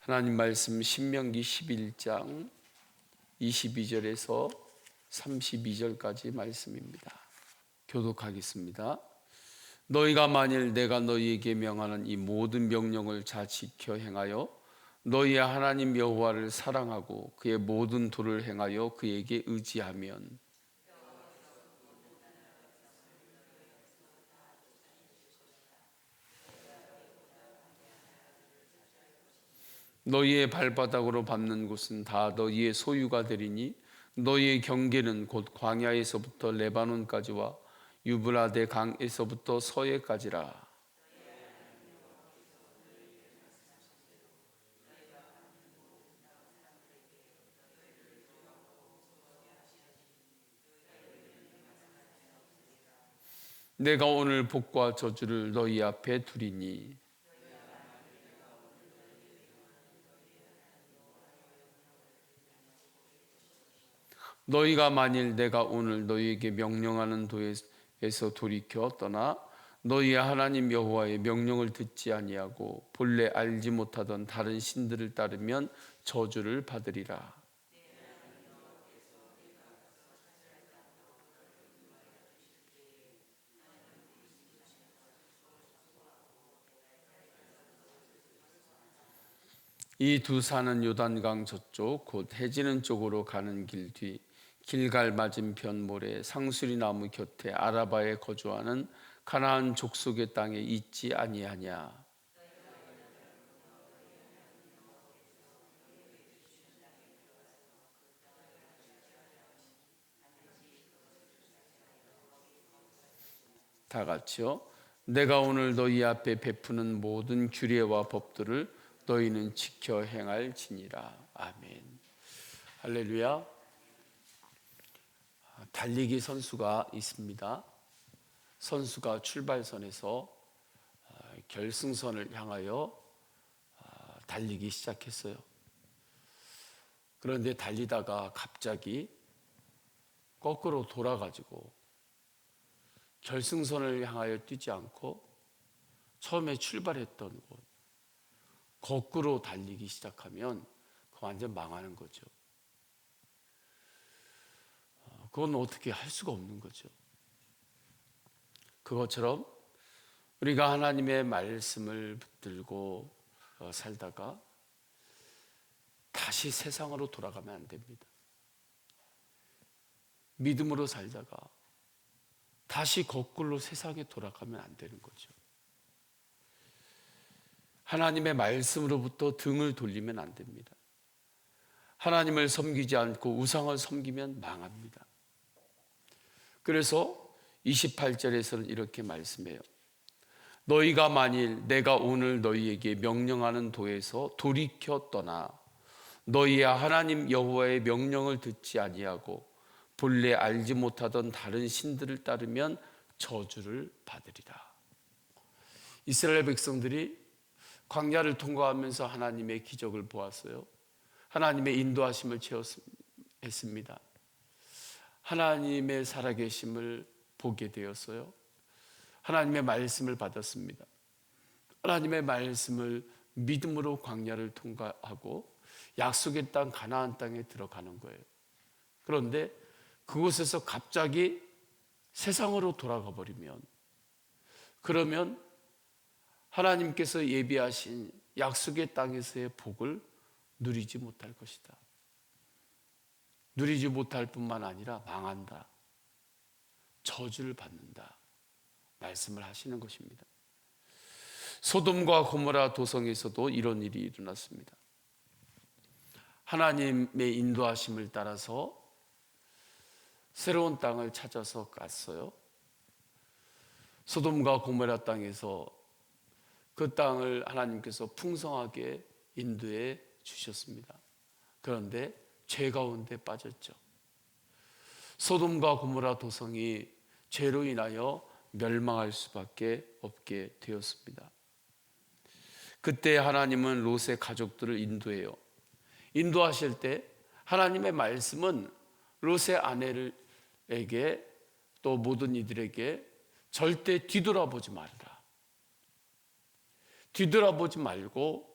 하나님 말씀 신명기 11장 22절에서 32절까지 말씀입니다. 교독하겠습니다. 너희가 만일 내가 너희에게 명하는 이 모든 명령을 잘 지켜 행하여 너희의 하나님 여호와를 사랑하고 그의 모든 도를 행하여 그에게 의지하면 너희의 발바닥으로 밟는 곳은 다 너희의 소유가 되리니 너희의 경계는 곧 광야에서부터 레바논까지와 유브라데 강에서부터 서해까지라. 내가 오늘 복과 저주를 너희 앞에 두리니 너희가 만일 내가 오늘 너희에게 명령하는 도에서 돌이켜 떠나 너희의 하나님 여호와의 명령을 듣지 아니하고 본래 알지 못하던 다른 신들을 따르면 저주를 받으리라. 이 두 산은 요단강 저쪽 곧 해지는 쪽으로 가는 길 뒤 길갈 맞은편 모래 상수리 나무 곁에 아라바에 거주하는 가나안 족속의 땅에 있지 아니하냐. 다 같이요. 내가 오늘 너희 앞에 베푸는 모든 규례와 법들을 너희는 지켜 행할지니라. 아멘. 할렐루야. 달리기 선수가 있습니다. 선수가 출발선에서 결승선을 향하여 달리기 시작했어요. 그런데 달리다가 갑자기 거꾸로 돌아가지고 결승선을 향하여 뛰지 않고 처음에 출발했던 곳 거꾸로 달리기 시작하면 그거 완전 망하는 거죠. 그건 어떻게 할 수가 없는 거죠. 그것처럼 우리가 하나님의 말씀을 붙들고 살다가 다시 세상으로 돌아가면 안 됩니다. 믿음으로 살다가 다시 거꾸로 세상에 돌아가면 안 되는 거죠. 하나님의 말씀으로부터 등을 돌리면 안 됩니다. 하나님을 섬기지 않고 우상을 섬기면 망합니다. 그래서 28절에서는 이렇게 말씀해요. 너희가 만일 내가 오늘 너희에게 명령하는 도에서 돌이켜 떠나 너희의 하나님 여호와의 명령을 듣지 아니하고 본래 알지 못하던 다른 신들을 따르면 저주를 받으리라. 이스라엘 백성들이 광야를 통과하면서 하나님의 기적을 보았어요. 하나님의 인도하심을 체험했습니다. 하나님의 살아계심을 보게 되었어요. 하나님의 말씀을 받았습니다. 하나님의 말씀을 믿음으로 광야를 통과하고 약속의 땅 가나안 땅에 들어가는 거예요. 그런데 그곳에서 갑자기 세상으로 돌아가 버리면 그러면 하나님께서 예비하신 약속의 땅에서의 복을 누리지 못할 것이다. 누리지 못할 뿐만 아니라 망한다. 저주를 받는다. 말씀을 하시는 것입니다. 소돔과 고모라 도성에서도 이런 일이 일어났습니다. 하나님의 인도하심을 따라서 새로운 땅을 찾아서 갔어요. 소돔과 고모라 땅에서 그 땅을 하나님께서 풍성하게 인도해 주셨습니다. 그런데 죄 가운데 빠졌죠. 소돔과 고모라 도성이 죄로 인하여 멸망할 수밖에 없게 되었습니다. 그때 하나님은 롯의 가족들을 인도해요. 인도하실 때 하나님의 말씀은 롯의 아내에게 또 모든 이들에게 절대 뒤돌아보지 말라. 뒤돌아보지 말고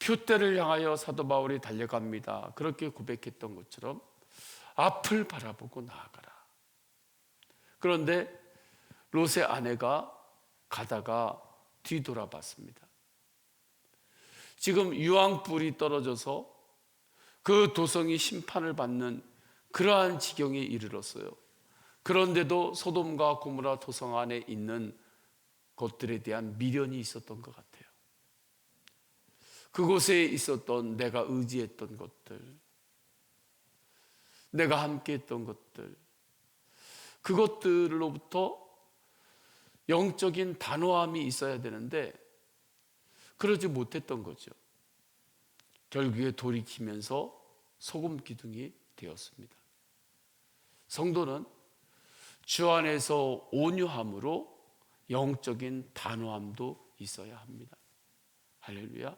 표대를 향하여 사도 바울이 달려갑니다. 그렇게 고백했던 것처럼 앞을 바라보고 나아가라. 그런데 롯의 아내가 가다가 뒤돌아봤습니다. 지금 유황불이 떨어져서 그 도성이 심판을 받는 그러한 지경에 이르렀어요. 그런데도 소돔과 고모라 도성 안에 있는 것들에 대한 미련이 있었던 것 같아요. 그곳에 있었던 내가 의지했던 것들, 내가 함께했던 것들, 그것들로부터 영적인 단호함이 있어야 되는데 그러지 못했던 거죠. 결국에 돌이키면서 소금 기둥이 되었습니다. 성도는 주 안에서 온유함으로 영적인 단호함도 있어야 합니다. 할렐루야.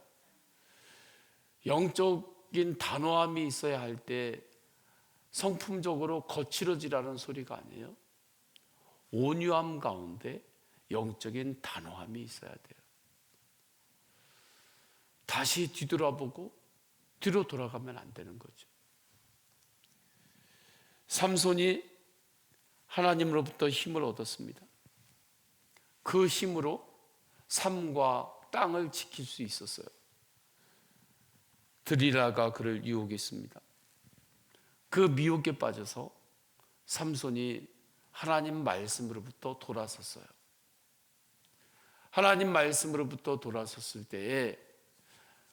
영적인 단호함이 있어야 할 때 성품적으로 거칠어지라는 소리가 아니에요. 온유함 가운데 영적인 단호함이 있어야 돼요. 다시 뒤돌아보고 뒤로 돌아가면 안 되는 거죠. 삼손이 하나님으로부터 힘을 얻었습니다. 그 힘으로 삶과 땅을 지킬 수 있었어요. 드리라가 그를 유혹했습니다. 그 미혹에 빠져서 삼손이 하나님 말씀으로부터 돌아섰어요. 하나님 말씀으로부터 돌아섰을 때에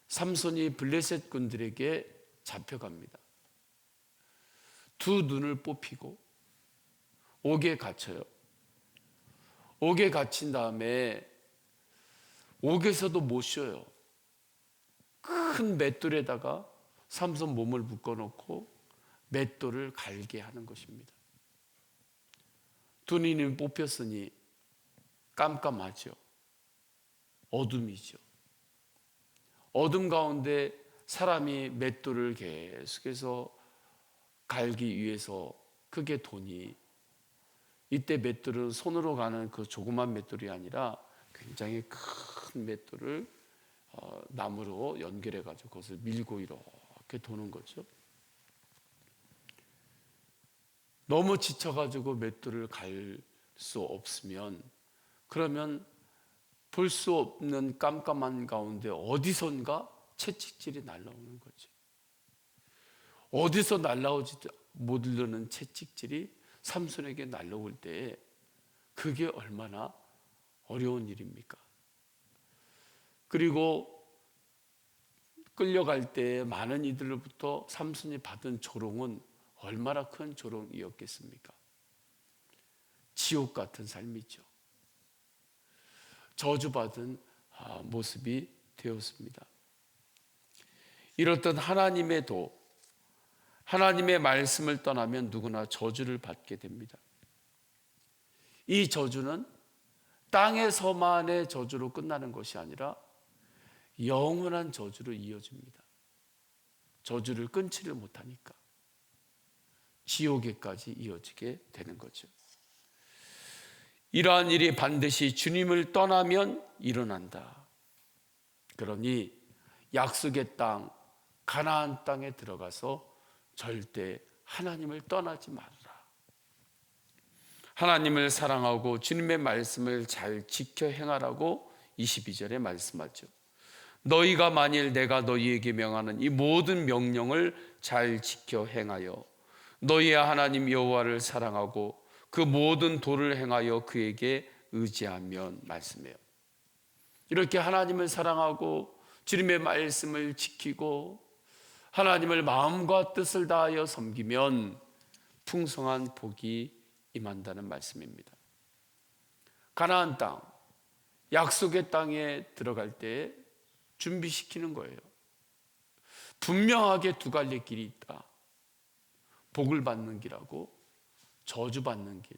삼손이 블레셋 군들에게 잡혀갑니다. 두 눈을 뽑히고 옥에 갇혀요. 옥에 갇힌 다음에 옥에서도 못 쉬어요. 큰 맷돌에다가 삼손 몸을 묶어놓고 맷돌을 갈게 하는 것입니다. 두 눈이 뽑혔으니 깜깜하죠. 어둠이죠. 어둠 가운데 사람이 맷돌을 계속해서 갈기 위해서 크게 도니, 이때 맷돌은 손으로 가는 그 조그만 맷돌이 아니라 굉장히 큰 맷돌을 나무로 연결해 가지고 그것을 밀고 이렇게 도는 거죠. 너무 지쳐가지고 맷돌을 갈 수 없으면, 그러면 볼 수 없는 깜깜한 가운데 어디선가 채찍질이 날라오는 거죠. 어디서 날라오지도 모르는 채찍질이 삼손에게 날라올 때에 그게 얼마나 어려운 일입니까? 그리고 끌려갈 때 많은 이들로부터 삼손이 받은 조롱은 얼마나 큰 조롱이었겠습니까? 지옥 같은 삶이죠. 저주받은 모습이 되었습니다. 이렇던 하나님의 도, 하나님의 말씀을 떠나면 누구나 저주를 받게 됩니다. 이 저주는 땅에서만의 저주로 끝나는 것이 아니라 영원한 저주로 이어집니다. 저주를 끊지를 못하니까 지옥에까지 이어지게 되는 거죠. 이러한 일이 반드시 주님을 떠나면 일어난다. 그러니 약속의 땅, 가나안 땅에 들어가서 절대 하나님을 떠나지 말아라. 하나님을 사랑하고 주님의 말씀을 잘 지켜 행하라고 22절에 말씀하죠. 너희가 만일 내가 너희에게 명하는 이 모든 명령을 잘 지켜 행하여 너희의 하나님 여호와를 사랑하고 그 모든 도를 행하여 그에게 의지하면, 말씀해요. 이렇게 하나님을 사랑하고 주님의 말씀을 지키고 하나님을 마음과 뜻을 다하여 섬기면 풍성한 복이 임한다는 말씀입니다. 가나안 땅, 약속의 땅에 들어갈 때 준비시키는 거예요. 분명하게 두 갈래 길이 있다. 복을 받는 길하고 저주받는 길,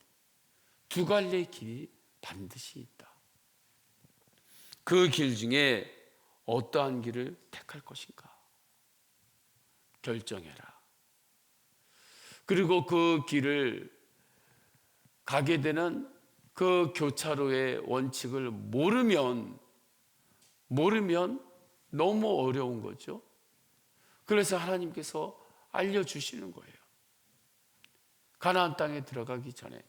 두 갈래 길이 반드시 있다. 그 길 중에 어떠한 길을 택할 것인가 결정해라. 그리고 그 길을 가게 되는 그 교차로의 원칙을 모르면 너무 어려운 거죠. 그래서 하나님께서 알려주시는 거예요. 가나안 땅에 들어가기 전에.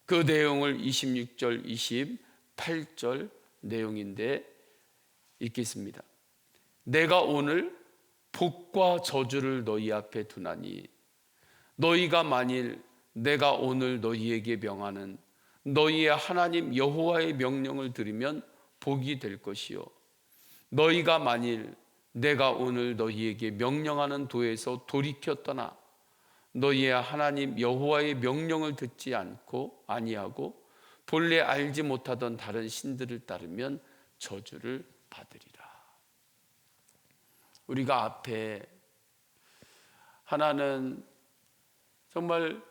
그 내용을 26절, 28절 내용인데 읽겠습니다. 내가 오늘 복과 저주를 너희 앞에 두나니 너희가 만일 내가 오늘 너희에게 명하는 너희의 하나님 여호와의 명령을 들으면 복이 될 것이요 너희가 만일 내가 오늘 너희에게 명령하는 도에서 돌이켜 떠나 너희의 하나님 여호와의 명령을 듣지 않고 아니하고 본래 알지 못하던 다른 신들을 따르면 저주를 받으리라. 우리가 앞에 하나는 정말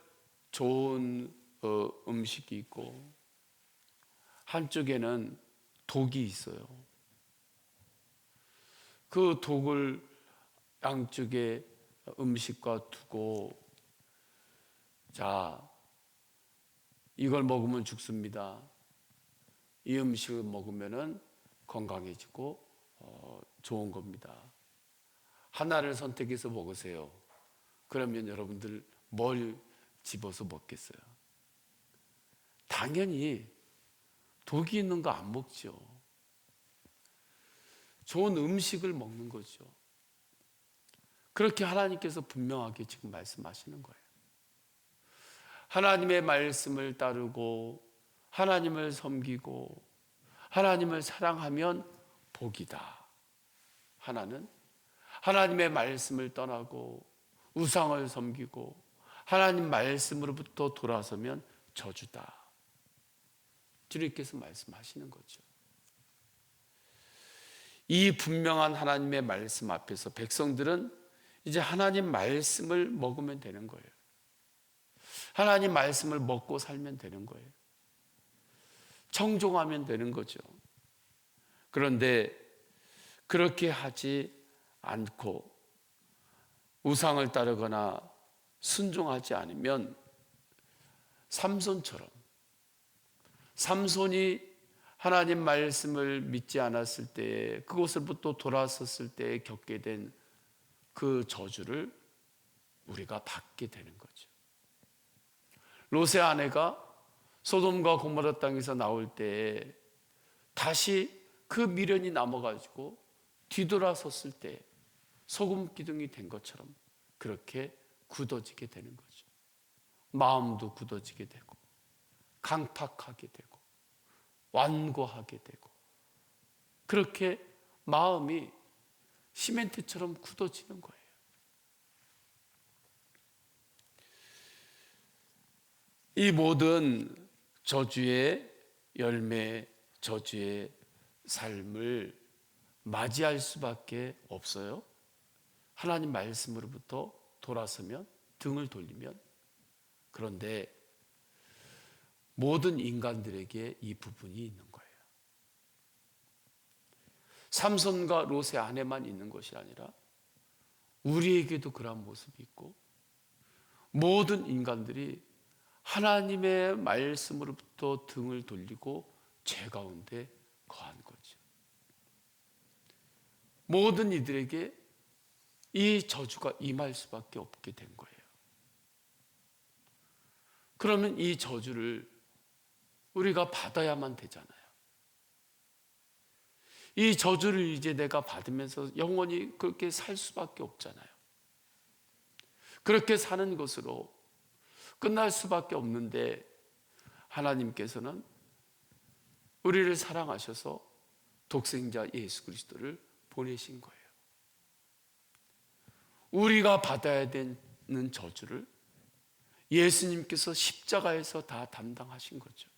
좋은 음식이 있고 한쪽에는 독이 있어요. 그 독을 양쪽에 음식과 두고 자, 이걸 먹으면 죽습니다. 이 음식을 먹으면 건강해지고 좋은 겁니다. 하나를 선택해서 먹으세요. 그러면 여러분들 뭘 집어서 먹겠어요? 당연히 독이 있는 거 안 먹죠. 좋은 음식을 먹는 거죠. 그렇게 하나님께서 분명하게 지금 말씀하시는 거예요. 하나님의 말씀을 따르고 하나님을 섬기고 하나님을 사랑하면 복이다. 하나는 하나님의 말씀을 떠나고 우상을 섬기고 하나님 말씀으로부터 돌아서면 저주다. 주님께서 말씀하시는 거죠. 이 분명한 하나님의 말씀 앞에서 백성들은 이제 하나님 말씀을 먹으면 되는 거예요. 하나님 말씀을 먹고 살면 되는 거예요. 청종하면 되는 거죠. 그런데 그렇게 하지 않고 우상을 따르거나 순종하지 않으면 삼손처럼 삼손이 하나님 말씀을 믿지 않았을 때 그곳으로부터 돌아섰을 때 겪게 된 그 저주를 우리가 받게 되는 거죠. 롯의 아내가 소돔과 고모라 땅에서 나올 때 다시 그 미련이 남아가지고 뒤돌아섰을 때 소금 기둥이 된 것처럼 그렇게 굳어지게 되는 거죠. 마음도 굳어지게 되고 강팍하게 되고 완고하게 되고 그렇게 마음이 시멘트처럼 굳어지는 거예요. 이 모든 저주의 열매, 저주의 삶을 맞이할 수밖에 없어요. 하나님 말씀으로부터 돌아서면, 등을 돌리면. 그런데 모든 인간들에게 이 부분이 있는 거예요. 삼손과 롯의 아내만 있는 것이 아니라 우리에게도 그런 모습이 있고 모든 인간들이 하나님의 말씀으로부터 등을 돌리고 죄 가운데 거한 거죠. 모든 이들에게 이 저주가 임할 수밖에 없게 된 거예요. 그러면 이 저주를 우리가 받아야만 되잖아요. 이 저주를 이제 내가 받으면서 영원히 그렇게 살 수밖에 없잖아요. 그렇게 사는 것으로 끝날 수밖에 없는데 하나님께서는 우리를 사랑하셔서 독생자 예수 그리스도를 보내신 거예요. 우리가 받아야 되는 저주를 예수님께서 십자가에서 다 담당하신 거죠.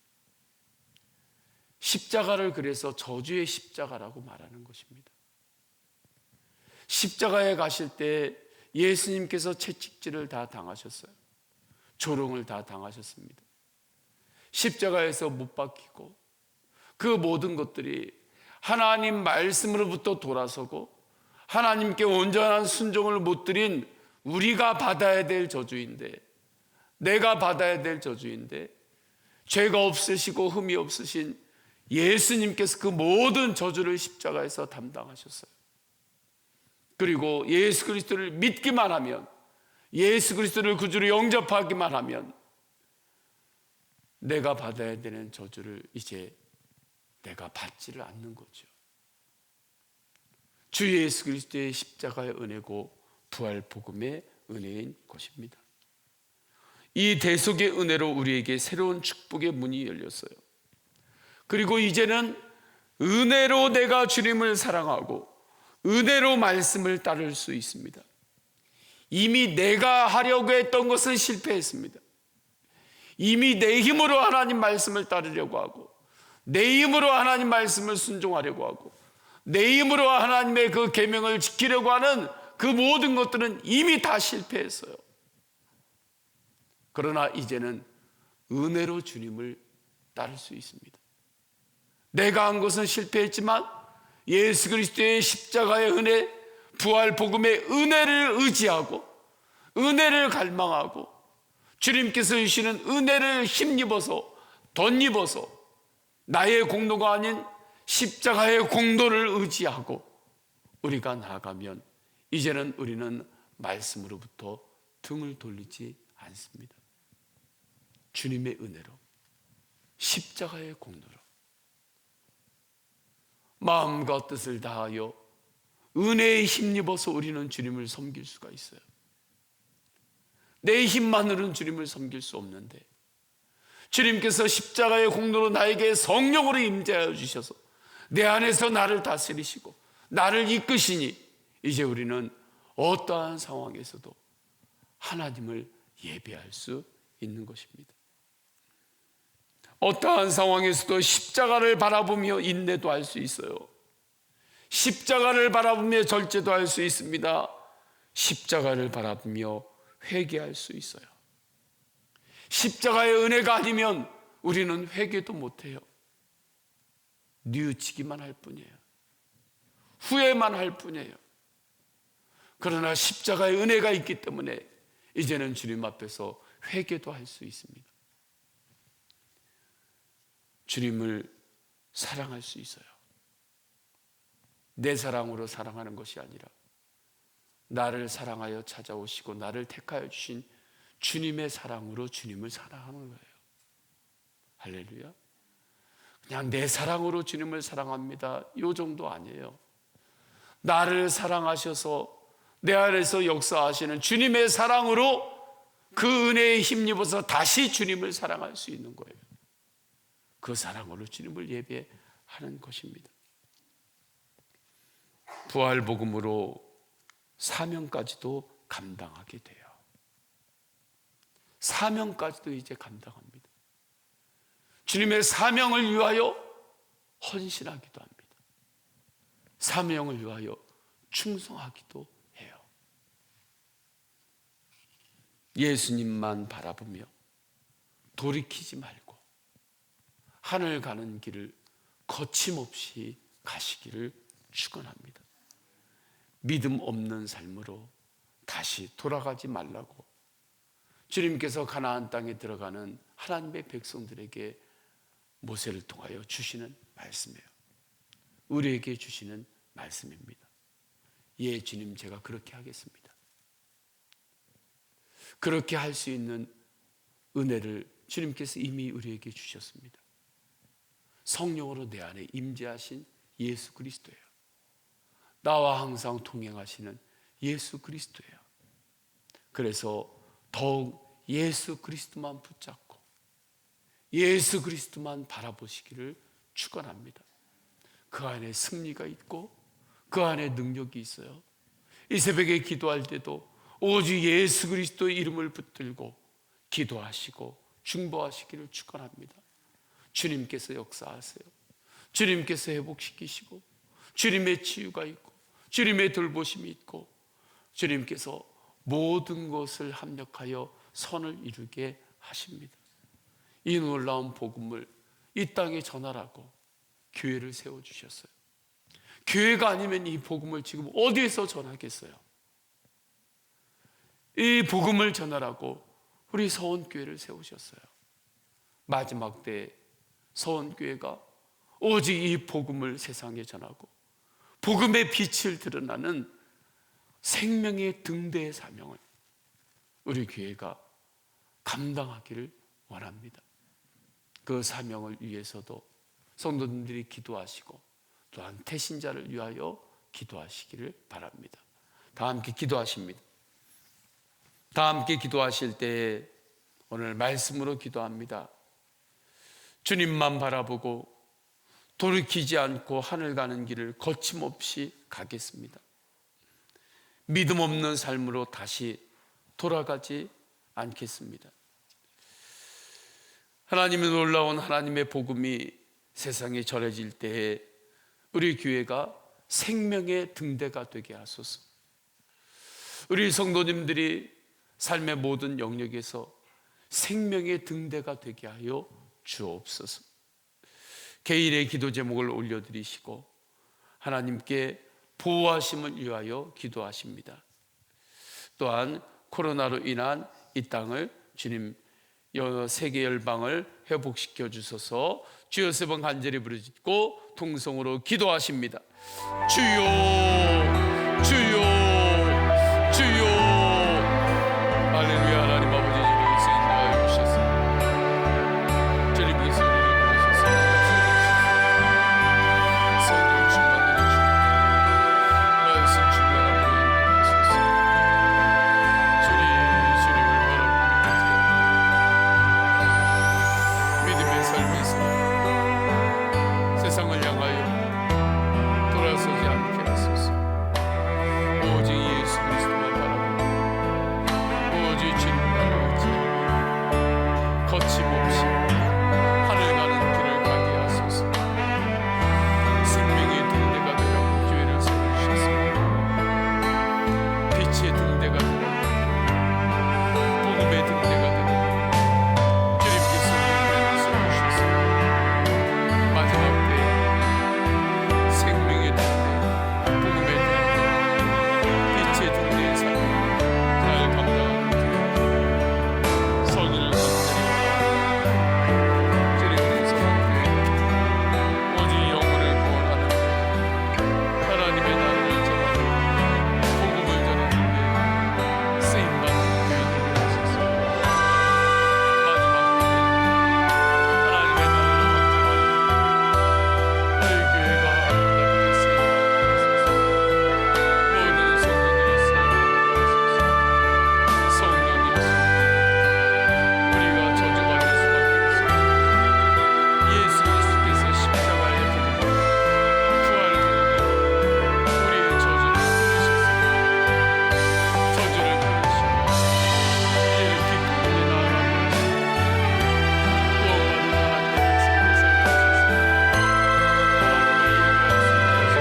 십자가를 그래서 저주의 십자가라고 말하는 것입니다. 십자가에 가실 때 예수님께서 채찍질을 다 당하셨어요. 조롱을 다 당하셨습니다. 십자가에서 못 박히고 그 모든 것들이 하나님 말씀으로부터 돌아서고 하나님께 온전한 순종을 못 드린 우리가 받아야 될 저주인데, 내가 받아야 될 저주인데, 죄가 없으시고 흠이 없으신 예수님께서 그 모든 저주를 십자가에서 담당하셨어요. 그리고 예수 그리스도를 믿기만 하면, 예수 그리스도를 구주로 영접하기만 하면 내가 받아야 되는 저주를 이제 내가 받지를 않는 거죠. 주 예수 그리스도의 십자가의 은혜고 부활 복음의 은혜인 것입니다. 이 대속의 은혜로 우리에게 새로운 축복의 문이 열렸어요. 그리고 이제는 은혜로 내가 주님을 사랑하고 은혜로 말씀을 따를 수 있습니다. 이미 내가 하려고 했던 것은 실패했습니다. 이미 내 힘으로 하나님 말씀을 따르려고 하고, 내 힘으로 하나님 말씀을 순종하려고 하고, 내 힘으로 하나님의 그 계명을 지키려고 하는 그 모든 것들은 이미 다 실패했어요. 그러나 이제는 은혜로 주님을 따를 수 있습니다. 내가 한 것은 실패했지만 예수 그리스도의 십자가의 은혜, 부활 복음의 은혜를 의지하고 은혜를 갈망하고 주님께서 주시는 은혜를 힘입어서 덧입어서 나의 공로가 아닌 십자가의 공로를 의지하고 우리가 나아가면 이제는 우리는 말씀으로부터 등을 돌리지 않습니다. 주님의 은혜로, 십자가의 공로로 마음과 뜻을 다하여 은혜에 힘입어서 우리는 주님을 섬길 수가 있어요. 내 힘만으로는 주님을 섬길 수 없는데 주님께서 십자가의 공로로 나에게 성령으로 임재하여 주셔서 내 안에서 나를 다스리시고 나를 이끄시니 이제 우리는 어떠한 상황에서도 하나님을 예배할 수 있는 것입니다. 어떠한 상황에서도 십자가를 바라보며 인내도 할 수 있어요. 십자가를 바라보며 절제도 할 수 있습니다. 십자가를 바라보며 회개할 수 있어요. 십자가의 은혜가 아니면 우리는 회개도 못해요. 뉘우치기만 할 뿐이에요. 후회만 할 뿐이에요. 그러나 십자가의 은혜가 있기 때문에 이제는 주님 앞에서 회개도 할 수 있습니다. 주님을 사랑할 수 있어요. 내 사랑으로 사랑하는 것이 아니라 나를 사랑하여 찾아오시고 나를 택하여 주신 주님의 사랑으로 주님을 사랑하는 거예요. 할렐루야. 그냥 내 사랑으로 주님을 사랑합니다, 이 정도 아니에요. 나를 사랑하셔서 내 안에서 역사하시는 주님의 사랑으로 그 은혜에 힘입어서 다시 주님을 사랑할 수 있는 거예요. 그 사랑으로 주님을 예배하는 것입니다. 부활복음으로 사명까지도 감당하게 돼요. 사명까지도 이제 감당합니다. 주님의 사명을 위하여 헌신하기도 합니다. 사명을 위하여 충성하기도 해요. 예수님만 바라보며 돌이키지 말고 하늘 가는 길을 거침없이 가시기를 축원합니다. 믿음 없는 삶으로 다시 돌아가지 말라고 주님께서 가나안 땅에 들어가는 하나님의 백성들에게 모세를 통하여 주시는 말씀이에요. 우리에게 주시는 말씀입니다. 예, 주님, 제가 그렇게 하겠습니다. 그렇게 할 수 있는 은혜를 주님께서 이미 우리에게 주셨습니다. 성령으로 내 안에 임재하신 예수 그리스도예요. 나와 항상 동행하시는 예수 그리스도예요. 그래서 더욱 예수 그리스도만 붙잡고 예수 그리스도만 바라보시기를 축원합니다. 그 안에 승리가 있고 그 안에 능력이 있어요. 이 새벽에 기도할 때도 오직 예수 그리스도의 이름을 붙들고 기도하시고 중보하시기를 축원합니다. 주님께서 역사하세요. 주님께서 회복시키시고 주님의 치유가 있고 주님의 돌보심이 있고 주님께서 모든 것을 합력하여 선을 이루게 하십니다. 이 놀라운 복음을 이 땅에 전하라고 교회를 세워주셨어요. 교회가 아니면 이 복음을 지금 어디에서 전하겠어요? 이 복음을 전하라고 우리 서원교회를 세우셨어요. 마지막 때 서원교회가 오직 이 복음을 세상에 전하고 복음의 빛을 드러나는 생명의 등대의 사명을 우리 교회가 감당하기를 원합니다. 그 사명을 위해서도 성도님들이 기도하시고 또한 태신자를 위하여 기도하시기를 바랍니다. 다 함께 기도하십니다. 다 함께 기도하실 때에 오늘 말씀으로 기도합니다. 주님만 바라보고 돌이키지 않고 하늘 가는 길을 거침없이 가겠습니다. 믿음 없는 삶으로 다시 돌아가지 않겠습니다. 하나님의 놀라운 하나님의 복음이 세상에 전해질 때에 우리 교회가 생명의 등대가 되게 하소서. 우리 성도님들이 삶의 모든 영역에서 생명의 등대가 되게 하여 주옵소서. 개인의 기도 제목을 올려드리시고 하나님께 보호하심을 위하여 기도하십니다. 또한 코로나로 인한 이 땅을 주님 세계 열방을 회복시켜 주소서. 주여 세 번 간절히 부르짖고 통성으로 기도하십니다. 주여 주여